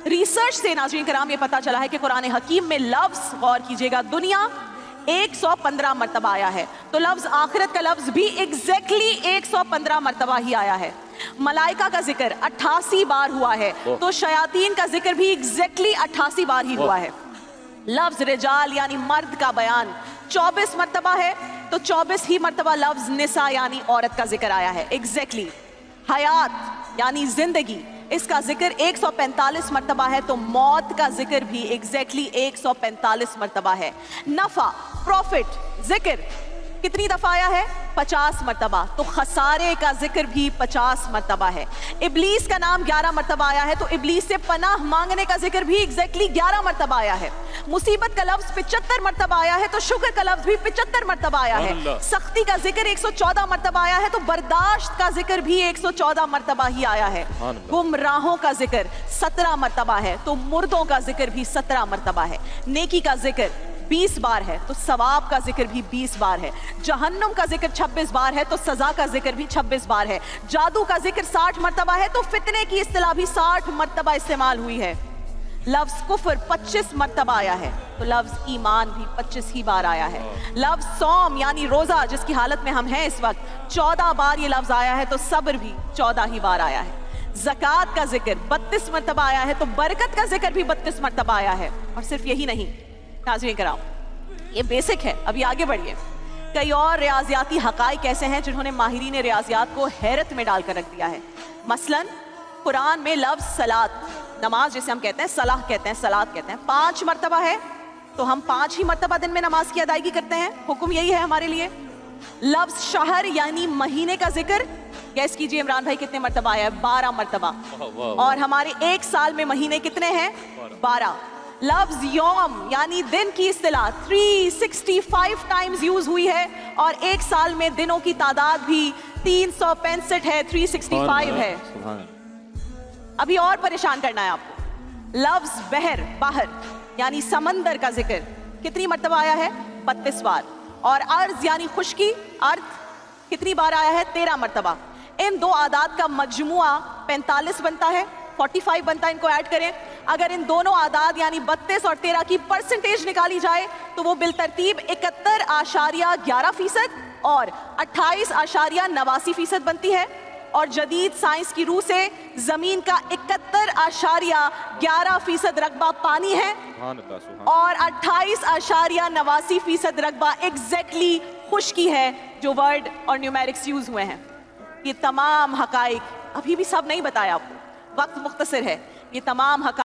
Research سے ناظرین کرام یہ پتا چلا ہے کہ قرآن حکیم میں لفظ، غور کیجئے گا، دنیا 115 مرتبہ آیا ہے، تو لفظ آخرت کا لفظ بھی ایگزیکٹلی 115 مرتبہ ہی آیا ہے۔ ملائکہ کا ذکر 88 بار ہوا ہے، تو شیاطین کا ذکر بھی ایگزیکٹلی 88 بار ہی ہوا ہے۔ لفظ رجال یعنی مرد کا بیان 24 مرتبہ ہے، تو 24 ہی مرتبہ لفظ نساء یعنی عورت کا ذکر آیا ہے ایگزیکٹلی۔ حیات یعنی زندگی، اس کا ذکر 145 مرتبہ ہے، تو موت کا ذکر بھی ایگزیکٹلی 145 مرتبہ ہے۔ نفع، پروفٹ، ذکر کتنی دفعہ آیا ہے؟ 50 مرتبہ، تو خسارے کا ذکر بھی 50 مرتبہ ہے۔ ابلیس کا نام 11 مرتبہ آیا ہے، تو ابلیس سے پناہ مانگنے کا ذکر بھی ایگزیکٹلی 11 مرتبہ آیا ہے۔ مصیبت کا لفظ 75 مرتبہ آیا ہے، تو شکر کا لفظ بھی 75 مرتبہ آیا ہے۔ سختی کا ذکر 114 مرتبہ آیا ہے، تو برداشت کا ذکر بھی 114 مرتبہ ہی آیا ہے۔ گمراہوں کا ذکر 17 مرتبہ ہے، تو مردوں کا ذکر بھی 17 مرتبہ ہے۔ نیکی کا ذکر 20 بار ہے، تو ثواب کا ذکر بھی 20 بار ہے۔ جہنم کا ذکر 26 بار ہے، تو سزا کا ذکر بھی 26 بار ہے۔ جادو کا ذکر 60 مرتبہ ہے، تو فتنے کی اصطلاح بھی 60 مرتبہ استعمال ہوئی ہے۔ لفظ کفر 25 مرتبہ آیا ہے، تو لفظ ایمان بھی 25 ہی بار آیا ہے۔ لفظ صوم یعنی روزہ، جس کی حالت میں ہم ہیں اس وقت، 14 بار یہ لفظ آیا ہے، تو صبر بھی 14 ہی بار آیا ہے۔ زکوٰۃ کا ذکر 32 مرتبہ آیا ہے، تو برکت کا ذکر بھی 32 مرتبہ آیا ہے۔ اور صرف یہی نہیں ناظرین کرام، یہ بیسک ہے، ابھی آگے بڑھیے۔ کئی اور ریاضیاتی حقائق ایسے ہیں جنہوں نے ماہرین ریاضیات کو حیرت میں ڈال کر رکھ دیا ہے۔ مثلاً قرآن میں لفظ صلاۃ، نماز جسے ہم کہتے ہیں، صلاح کہتے ہیں، صلاۃ کہتے ہیں، 5 مرتبہ ہے، تو ہم 5 ہی مرتبہ دن میں نماز کی ادائیگی کرتے ہیں، حکم یہی ہے ہمارے لیے۔ لفظ شہر یعنی مہینے کا ذکر، گیس کیجئے عمران بھائی کتنے مرتبہ آیا ہے؟ 12 مرتبہ۔ اور ہمارے ایک سال میں مہینے کتنے ہیں؟ 12۔ لفظ یوم یعنی دن کی اصطلاح 365 ٹائمز یوز ہوئی ہے، اور ایک سال میں دنوں کی تعداد بھی 365 ہے، 365 ہے۔ ابھی اور پریشان کرنا ہے آپ کو۔ لفظ بحر، باہر یعنی سمندر کا ذکر کتنی مرتبہ آیا ہے؟ 32 بار۔ اور ارض یعنی خشکی، ارض کتنی بار آیا ہے؟ 13 مرتبہ۔ ان دو اعداد کا مجموعہ 45 بنتا ہے، 45 بنتا ہے، ان کو ایڈ کریں۔ اگر ان دونوں اعداد یعنی 32 اور 13 کی پرسنٹیج نکالی جائے تو وہ بالترتیب 71.11% اور 28.89% بنتی ہے۔ اور جدید سائنس کی روح سے زمین کا 71.11% رقبہ پانی ہے، اور 28.89% رقبہ ایگزیکٹلی خشکی ہے، جو ورڈ اور نیومیرکس یوز ہوئے ہیں۔ یہ تمام حقائق ابھی بھی سب نہیں بتایا آپ کو، وقت مختصر ہے، یہ تمام حقائق